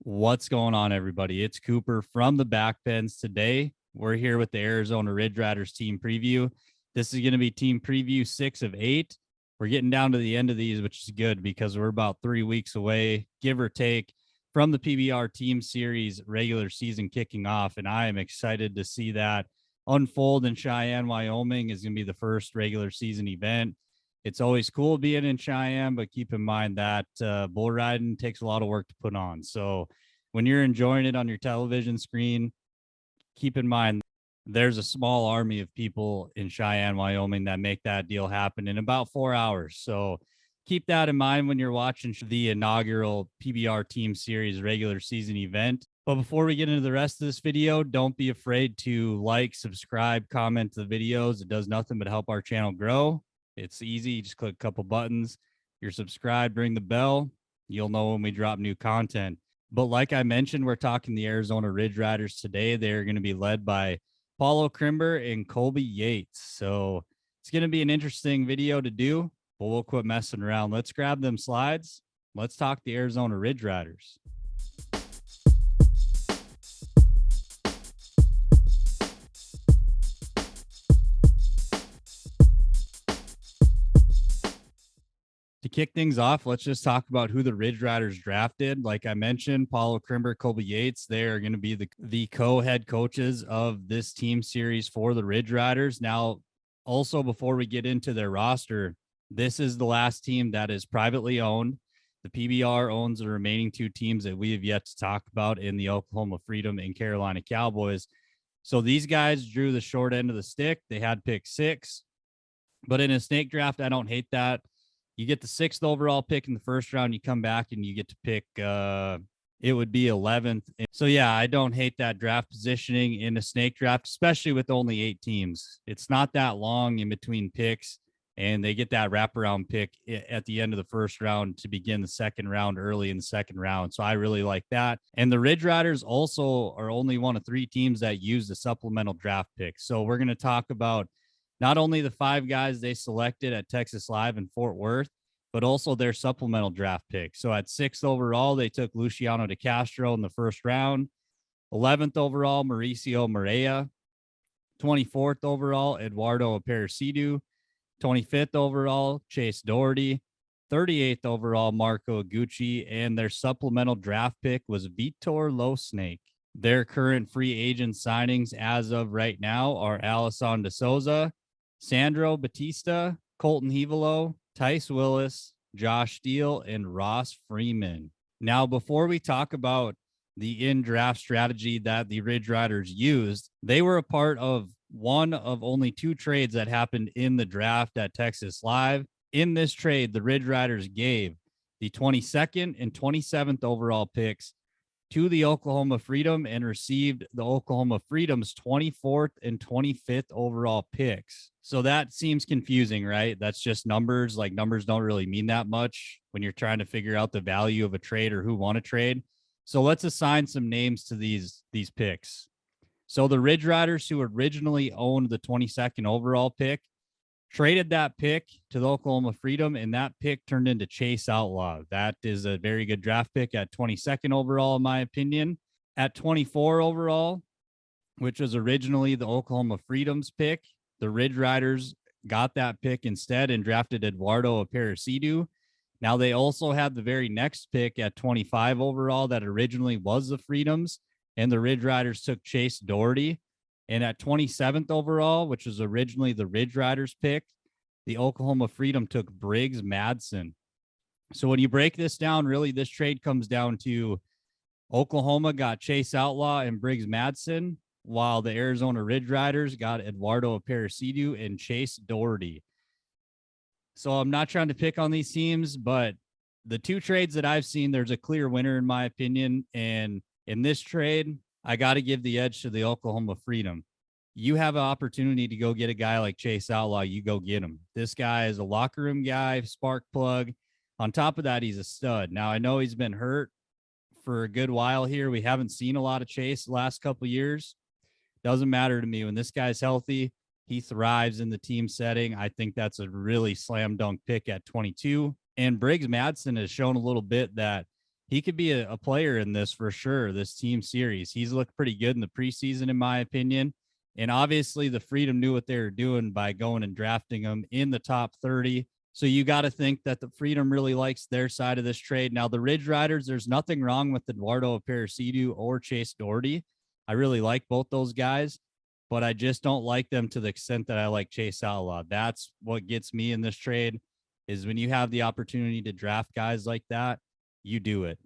What's going on, everybody? It's Cooper from the Backpens. Today, we're here with the Arizona Ridge Riders team preview. This is going to be team preview 6 of 8. We're getting down to the end of these, which is good because we're about 3 weeks away, give or take, from the PBR team series regular season kicking off. And I am excited to see that unfold in Cheyenne, Wyoming. Is going to be the first regular season event. It's always cool being in Cheyenne, but keep in mind that bull riding takes a lot of work to put on. So when you're enjoying it on your television screen, keep in mind there's a small army of people in Cheyenne, Wyoming that make that deal happen in about 4 hours. So keep that in mind when you're watching the inaugural PBR Team Series regular season event. But before we get into the rest of this video, don't be afraid to like, subscribe, comment to the videos. It does nothing but help our channel grow. It's easy. You just click a couple buttons. You're subscribed, ring the bell. You'll know when we drop new content. But like I mentioned, we're talking the Arizona Ridge Riders today. They're going to be led by Paulo Crimber and Colby Yates. So it's going to be an interesting video to do, but we'll quit messing around. Let's grab them slides. Let's talk the Arizona Ridge Riders. To kick things off, let's just talk about who the Ridge Riders drafted. Like I mentioned, Paulo Crimber, Colby Yates, they are going to be the co-head coaches of this team series for the Ridge Riders. Now, also, before we get into their roster, this is the last team that is privately owned. The PBR owns the remaining 2 teams that we have yet to talk about in the Oklahoma Freedom and Carolina Cowboys. So these guys drew the short end of the stick. They had pick 6, but in a snake draft, I don't hate that. You get the 6th overall pick in the first round. You come back and you get to pick, it would be 11th. So, yeah, I don't hate that draft positioning in a snake draft, especially with only 8 teams. It's not that long in between picks, and they get that wraparound pick at the end of the first round to begin the second round early in the second round. So I really like that. And the Ridge Riders also are only one of 3 teams that use the supplemental draft pick. So we're going to talk about not only the 5 guys they selected at Texas Live in Fort Worth, but also their supplemental draft pick. So at 6th overall, they took Luciano de Castro in the first round. 11th overall, Mauricio Moreira. 24th overall, Eduardo Aparecido. 25th overall, Chase Doherty. 38th overall, Marco Aguchi. And their supplemental draft pick was Vitor Losnake. Their current free agent signings as of right now are Alisson de Souza, Sandro Batista, Colton Hevelo, Tice Willis, Josh Steele, and Ross Freeman. Now, before we talk about the in-draft strategy that the Ridge Riders used, they were a part of one of only 2 trades that happened in the draft at Texas Live. In this trade, the Ridge Riders gave the 22nd and 27th overall picks to the Oklahoma Freedom and received the Oklahoma Freedom's 24th and 25th overall picks. So that seems confusing, right? That's just numbers. Like, numbers don't really mean that much when you're trying to figure out the value of a trade or who won a trade. So let's assign some names to these picks. So the Ridge Riders, who originally owned the 22nd overall pick, traded that pick to the Oklahoma Freedom, and that pick turned into Chase Outlaw. That is a very good draft pick at 22nd overall, in my opinion. At 24 overall, which was originally the Oklahoma Freedom's pick, the Ridge Riders got that pick instead and drafted Eduardo Aparecido. Now, they also had the very next pick at 25 overall that originally was the Freedom's, and the Ridge Riders took Chase Doherty. And at 27th overall, which was originally the Ridge Riders pick, the Oklahoma Freedom took Briggs Madsen. So when you break this down, really this trade comes down to Oklahoma got Chase Outlaw and Briggs Madsen, while the Arizona Ridge Riders got Eduardo Aparecido and Chase Doherty. So I'm not trying to pick on these teams, but the 2 trades that I've seen, there's a clear winner in my opinion. And in this trade, I got to give the edge to the Oklahoma Freedom. You have an opportunity to go get a guy like Chase Outlaw, you go get him. This guy is a locker room guy, spark plug. On top of that, he's a stud. Now, I know he's been hurt for a good while here. We haven't seen a lot of Chase the last couple of years. Doesn't matter to me. When this guy's healthy, he thrives in the team setting. I think that's a really slam dunk pick at 22. And Briggs Madsen has shown a little bit that he could be a player in this for sure, this team series. He's looked pretty good in the preseason, in my opinion. And obviously, the Freedom knew what they were doing by going and drafting him in the top 30. So you got to think that the Freedom really likes their side of this trade. Now, the Ridge Riders, there's nothing wrong with Eduardo Aparecido or Chase Doherty. I really like both those guys, but I just don't like them to the extent that I like Chase Outlaw. That's what gets me in this trade is when you have the opportunity to draft guys like that, you do it.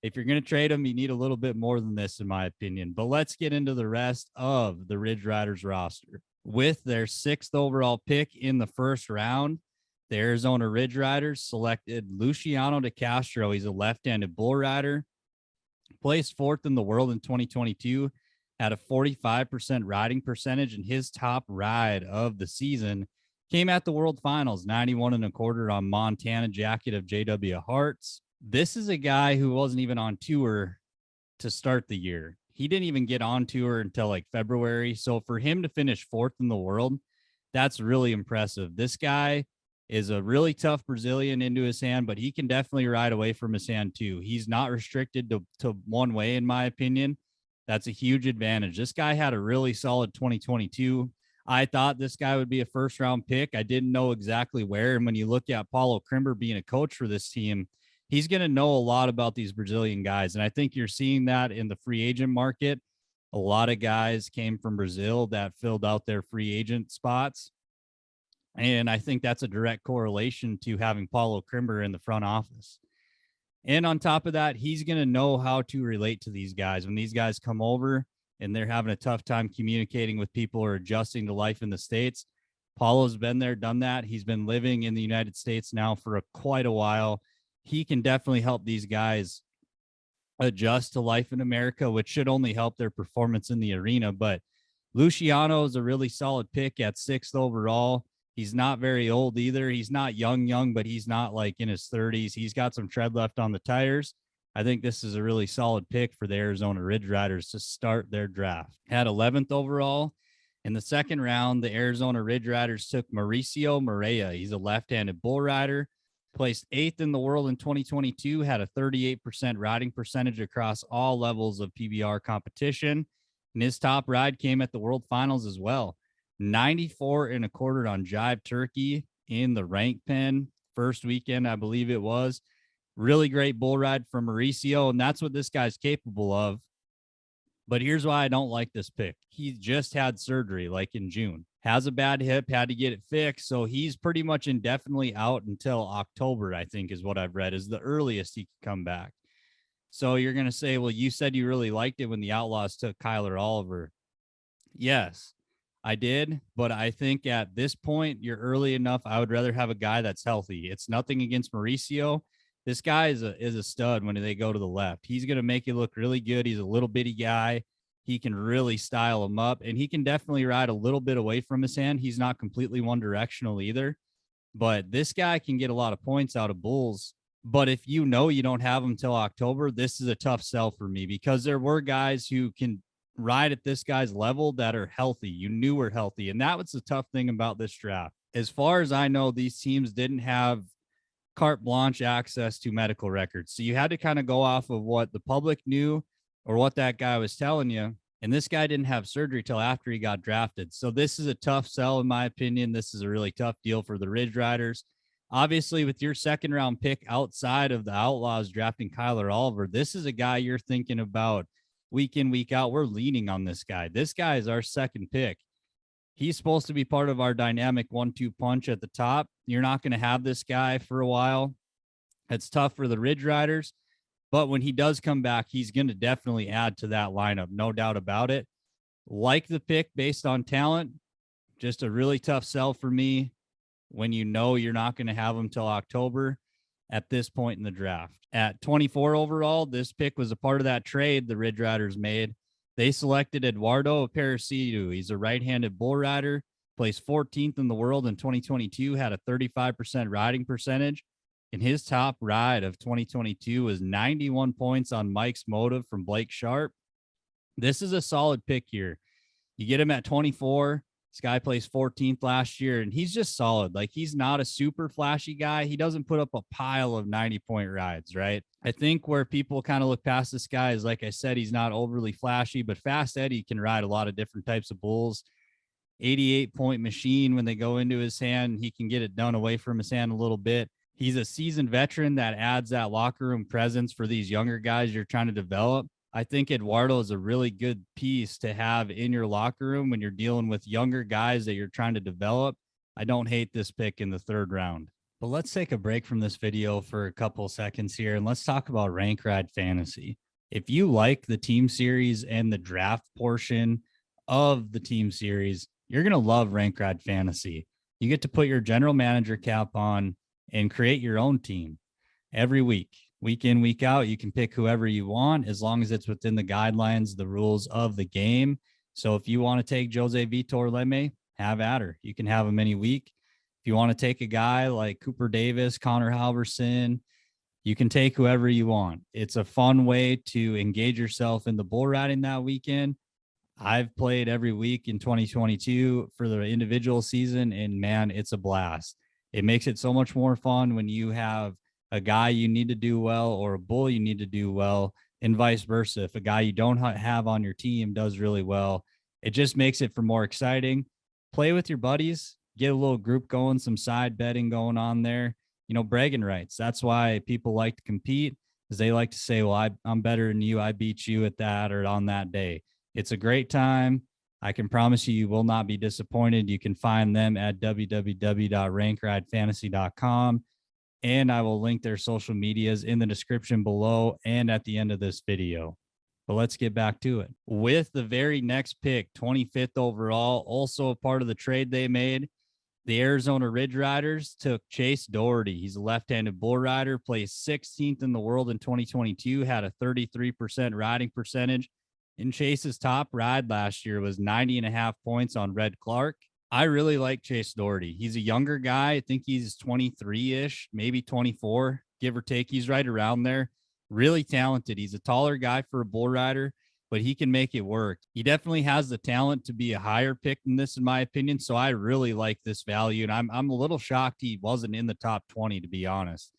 If you're going to trade them, you need a little bit more than this, in my opinion. But let's get into the rest of the Ridge Riders roster. With their 6th overall pick in the first round, the Arizona Ridge Riders selected Luciano de Castro. He's a left-handed bull rider, placed 4th in the world in 2022, had a 45% riding percentage, and his top ride of the season came at the World Finals, 91.25 on Montana Jacket of JW Hearts. This is a guy who wasn't even on tour to start the year. He didn't even get on tour until like February. So for him to finish 4th in the world, that's really impressive. This guy is a really tough Brazilian into his hand, but he can definitely ride away from his hand too. He's not restricted to one way, in my opinion. That's a huge advantage. This guy had a really solid 2022. I thought this guy would be a first round pick. I didn't know exactly where. And when you look at Paulo Crimber being a coach for this team, he's going to know a lot about these Brazilian guys. And I think you're seeing that in the free agent market. A lot of guys came from Brazil that filled out their free agent spots. And I think that's a direct correlation to having Paulo Crimber in the front office. And on top of that, he's going to know how to relate to these guys. When these guys come over and they're having a tough time communicating with people or adjusting to life in the States, Paulo's been there, done that. He's been living in the United States now for quite a while. He can definitely help these guys adjust to life in America, which should only help their performance in the arena. But Luciano is a really solid pick at 6th overall. He's not very old either. He's not young, but he's not like in his 30s. He's got some tread left on the tires. I think this is a really solid pick for the Arizona Ridge Riders to start their draft. At 11th overall, in the second round, the Arizona Ridge Riders took Mauricio Moreira. He's a left-handed bull rider, placed 8th in the world in 2022, had a 38% riding percentage across all levels of PBR competition. And his top ride came at the World Finals as well. 94.25 on Jive Turkey in the rank pen first weekend, I believe it was. Really great bull ride from Mauricio, and that's what this guy's capable of. But here's why I don't like this pick. He just had surgery like in June, has a bad hip, had to get it fixed. So he's pretty much indefinitely out until October, I think is what I've read, is the earliest he can come back. So you're going to say, well, you said you really liked it when the Outlaws took Kyler Oliver. Yes, I did. But I think at this point, you're early enough. I would rather have a guy that's healthy. It's nothing against Mauricio. This guy is a stud when they go to the left. He's going to make you look really good. He's a little bitty guy. He can really style him up, and he can definitely ride a little bit away from his hand. He's not completely one directional either, but this guy can get a lot of points out of bulls. But if you know you don't have him till October, this is a tough sell for me because there were guys who can ride at this guy's level that are healthy. You knew were healthy. And that was the tough thing about this draft. As far as I know, these teams didn't have carte blanche access to medical records. So you had to kind of go off of what the public knew or what that guy was telling you. And this guy didn't have surgery till after he got drafted. So this is a tough sell, in my opinion. This is a really tough deal for the Ridge Riders. Obviously, with your second round pick outside of the Outlaws drafting Kyler Oliver, this is a guy you're thinking about week in, week out. We're leaning on this guy. This guy is our second pick. He's supposed to be part of our dynamic 1-2 punch at the top. You're not going to have this guy for a while. It's tough for the Ridge Riders, but when he does come back, he's going to definitely add to that lineup. No doubt about it. Like the pick based on talent, just a really tough sell for me when you know you're not going to have him till October at this point in the draft. At 24 overall, this pick was a part of that trade the Ridge Riders made. They selected Eduardo Aparecido. He's a right-handed bull rider, placed 14th in the world in 2022, had a 35% riding percentage, and his top ride of 2022 was 91 points on Mike's Motive from Blake Sharp. This is a solid pick here. You get him at 24, This guy plays 14th last year, and he's just solid. Like, he's not a super flashy guy. He doesn't put up a pile of 90-point rides, right? I think where people kind of look past this guy is, like I said, he's not overly flashy, but Fast Eddie can ride a lot of different types of bulls. 88-point machine when they go into his hand. He can get it done away from his hand a little bit. He's a seasoned veteran that adds that locker room presence for these younger guys you're trying to develop. I think Eduardo is a really good piece to have in your locker room when you're dealing with younger guys that you're trying to develop. I don't hate this pick in the 3rd round. But let's take a break from this video for a couple seconds here, and let's talk about Rank Ride Fantasy. If you like the team series and the draft portion of the team series, you're going to love Rank Ride Fantasy. You get to put your general manager cap on and create your own team every week. Week in, week out, you can pick whoever you want as long as it's within the guidelines, the rules of the game. So if you want to take Jose Vitor Leme, have at her. You can have him any week. If you want to take a guy like Cooper Davis, Connor Halverson, you can take whoever you want. It's a fun way to engage yourself in the bull riding that weekend. I've played every week in 2022 for the individual season, and man, it's a blast. It makes it so much more fun when you have a guy you need to do well or a bull you need to do well, and vice versa. If a guy you don't have on your team does really well, it just makes it for more exciting. Play with your buddies, get a little group going, some side betting going on there, bragging rights. That's why people like to compete, because they like to say, well, I'm better than you. I beat you at that or on that day. It's a great time. I can promise you will not be disappointed. You can find them at www.rankridefantasy.com. And I will link their social medias in the description below and at the end of this video. But let's get back to it. With the very next pick, 25th overall, also a part of the trade they made, the Arizona Ridge Riders took Chase Doherty. He's a left-handed bull rider, placed 16th in the world in 2022, had a 33% riding percentage. And Chase's top ride last year was 90.5 points on Red Clark. I really like Chase Doherty. He's a younger guy. I think he's 23-ish, maybe 24, give or take. He's right around there. Really talented. He's a taller guy for a bull rider, but he can make it work. He definitely has the talent to be a higher pick than this, in my opinion. So I really like this value, and I'm a little shocked he wasn't in the top 20, to be honest.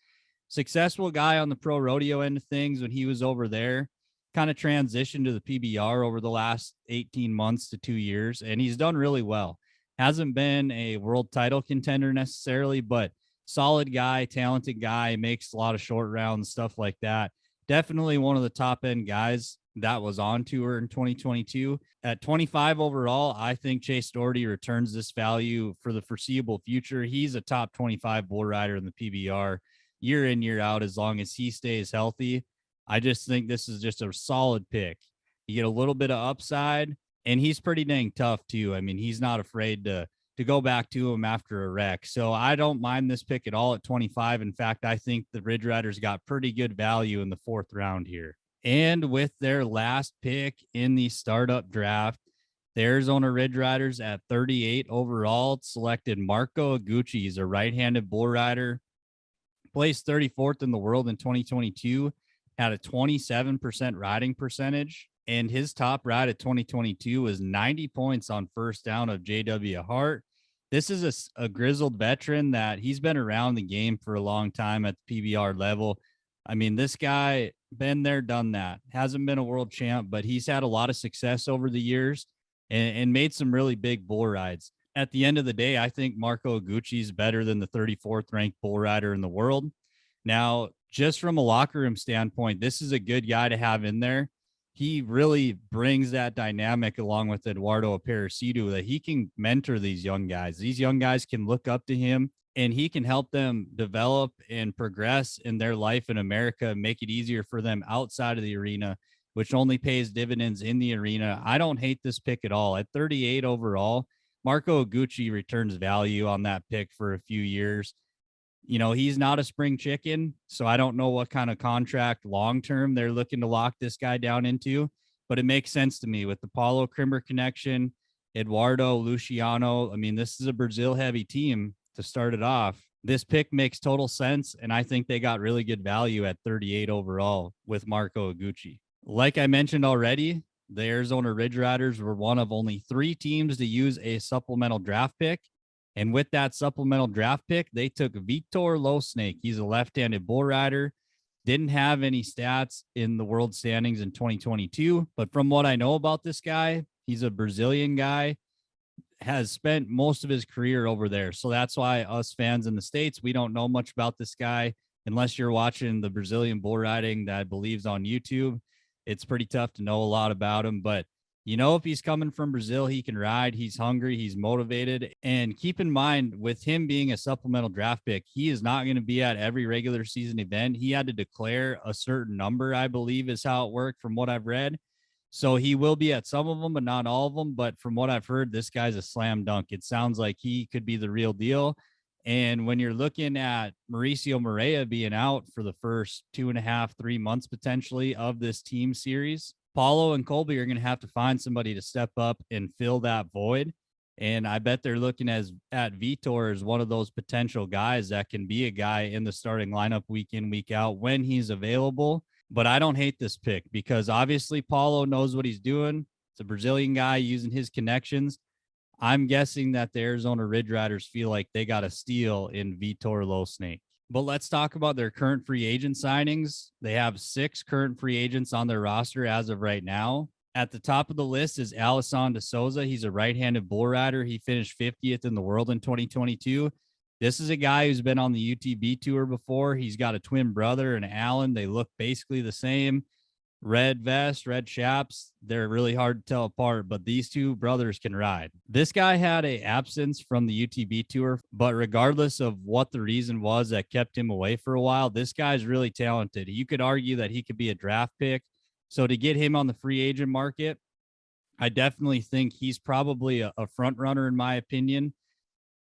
Successful guy on the pro rodeo end of things when he was over there. Kind of transitioned to the PBR over the last 18 months to 2 years, and he's done really well. Hasn't been a world title contender necessarily, but solid guy, talented guy, makes a lot of short rounds, stuff like that. Definitely one of the top end guys that was on tour in 2022. At 25 overall, I think Chase Doherty returns this value for the foreseeable future. He's a top 25 bull rider in the PBR year in, year out, as long as he stays healthy. I just think this is just a solid pick. You get a little bit of upside, and he's pretty dang tough too. I mean, he's not afraid to go back to him after a wreck. So I don't mind this pick at all at 25. In fact, I think the Ridge Riders got pretty good value in the 4th round here. And with their last pick in the startup draft, the Arizona Ridge Riders at 38 overall selected Marco Iguchi. He's a right-handed bull rider, placed 34th in the world in 2022, had a 27% riding percentage. And his top ride at 2022 was 90 points on First Down of J.W. Hart. This is a grizzled veteran that he's been around the game for a long time at the PBR level. I mean, this guy, been there, done that. Hasn't been a world champ, but he's had a lot of success over the years and made some really big bull rides. At the end of the day, I think Marco Iguchi is better than the 34th ranked bull rider in the world. Now, just from a locker room standpoint, this is a good guy to have in there. He really brings that dynamic along with Eduardo Aparecido, that he can mentor these young guys. These young guys can look up to him, and he can help them develop and progress in their life in America, make it easier for them outside of the arena, which only pays dividends in the arena. I don't hate this pick at all. At 38 overall, Marco Iguchi returns value on that pick for a few years. He's not a spring chicken, so I don't know what kind of contract long-term they're looking to lock this guy down into, but it makes sense to me with the Paulo Crimber connection, Eduardo, Luciano. I mean, this is a Brazil-heavy team to start it off. This pick makes total sense, and I think they got really good value at 38 overall with Marco Iguchi. Like I mentioned already, the Arizona Ridge Riders were one of only 3 teams to use a supplemental draft pick. And with that supplemental draft pick, they took Vitor Losnake. He's a left-handed bull rider. Didn't have any stats in the world standings in 2022. But from what I know about this guy, he's a Brazilian guy, has spent most of his career over there. So that's why us fans in the States, we don't know much about this guy unless you're watching the Brazilian bull riding that I believe is on YouTube. It's pretty tough to know a lot about him, but if he's coming from Brazil, he can ride. He's hungry. He's motivated. And keep in mind, with him being a supplemental draft pick, he is not going to be at every regular season event. He had to declare a certain number, I believe, is how it worked from what I've read. So he will be at some of them, but not all of them. But from what I've heard, this guy's a slam dunk. It sounds like he could be the real deal. And when you're looking at Mauricio Morea being out for the first 2.5, 3 months potentially of this team series, Paulo and Colby are going to have to find somebody to step up and fill that void. And I bet they're looking at Vitor as one of those potential guys that can be a guy in the starting lineup week in, week out when he's available. But I don't hate this pick because obviously Paulo knows what he's doing. It's a Brazilian guy using his connections. I'm guessing that the Arizona Ridge Riders feel like they got a steal in Vitor Losnake. But let's talk about their current free agent signings. They have 6 current free agents on their roster as of right now. At the top of the list is Alisson de Souza. He's a right-handed bull rider. He finished 50th in the world in 2022. This is a guy who's been on the UTB tour before. He's got a twin brother and Alan. They look basically the same. Red vest, red chaps. They're really hard to tell apart, but these two brothers can ride. This guy had an absence from the UTB tour, but regardless of what the reason was that kept him away for a while, this guy's really talented. You could argue that he could be a draft pick. So to get him on the free agent market, I definitely think he's probably a front runner, in my opinion,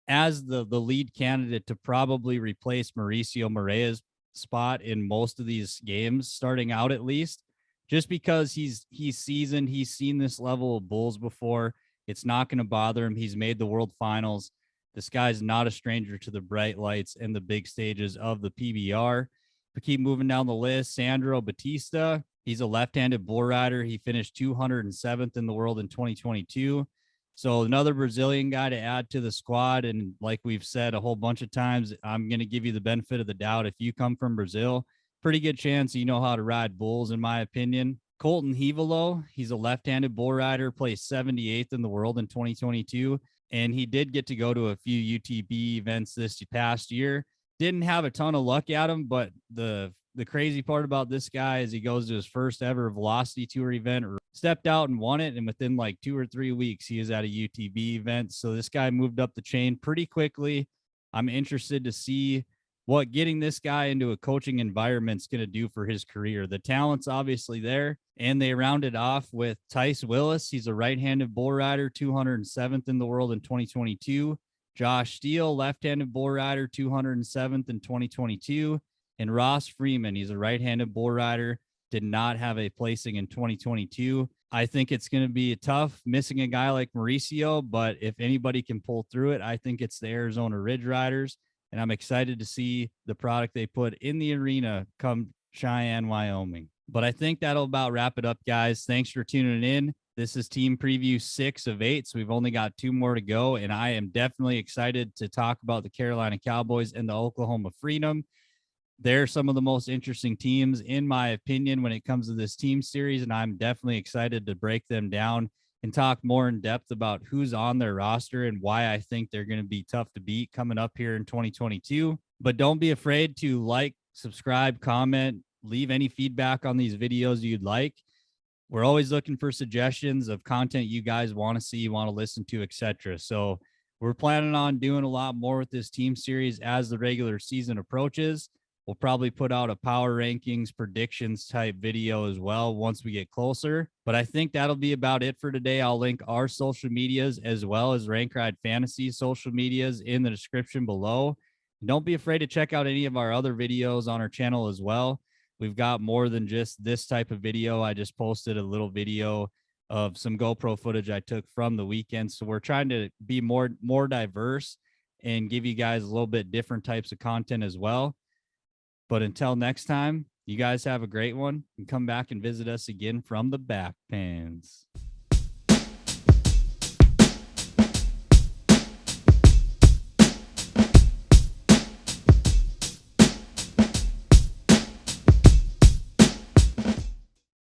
as the lead candidate to probably replace Mauricio Morea's spot in most of these games, starting out at least. Just because he's seasoned, he's seen this level of bulls before. It's not going to bother him. He's made the world finals. This guy's not a stranger to the bright lights and the big stages of the PBR. But keep moving down the list. Sandro Batista, he's a left-handed bull rider. He finished 207th in the world in 2022. So another Brazilian guy to add to the squad. And like we've said a whole bunch of times, I'm going to give you the benefit of the doubt. If you come from Brazil, pretty good chance you know how to ride bulls, in my opinion. Colton Hevelo, he's a left-handed bull rider, placed 78th in the world in 2022, and he did get to go to a few UTB events this past year. Didn't have a ton of luck at him, but the crazy part about this guy is he goes to his first ever Velocity Tour event, stepped out and won it, and within like 2 or 3 weeks, he is at a UTB event. So this guy moved up the chain pretty quickly. I'm interested to see what getting this guy into a coaching environment is going to do for his career. The talent's obviously there, and they rounded off with Tice Willis. He's a right-handed bull rider, 207th in the world in 2022. Josh Steele, left-handed bull rider, 207th in 2022. And Ross Freeman, he's a right-handed bull rider, did not have a placing in 2022. I think it's going to be tough missing a guy like Mauricio, but if anybody can pull through it, I think it's the Arizona Ridge Riders. And I'm excited to see the product they put in the arena come Cheyenne, Wyoming. But I think that'll about wrap it up, guys. Thanks for tuning in. This is Team Preview 6 of 8, so we've only got 2 more to go. And I am definitely excited to talk about the Carolina Cowboys and the Oklahoma Freedom. They're some of the most interesting teams, in my opinion, when it comes to this team series. And I'm definitely excited to break them down and talk more in depth about who's on their roster and why I think they're going to be tough to beat coming up here in 2022. But don't be afraid to like, subscribe, comment, leave any feedback on these videos you'd like. We're always looking for suggestions of content you guys want to see, want to listen to, etc. So we're planning on doing a lot more with this team series as the regular season approaches. We'll probably put out a power rankings predictions type video as well once we get closer. But I think that'll be about it for today. I'll link our social medias as well as Rank Ride Fantasy social medias in the description below. Don't be afraid to check out any of our other videos on our channel as well. We've got more than just this type of video. I just posted a little video of some GoPro footage I took from the weekend. So we're trying to be more diverse and give you guys a little bit different types of content as well. But until next time, You guys have a great one and come back and visit us again from the back pens.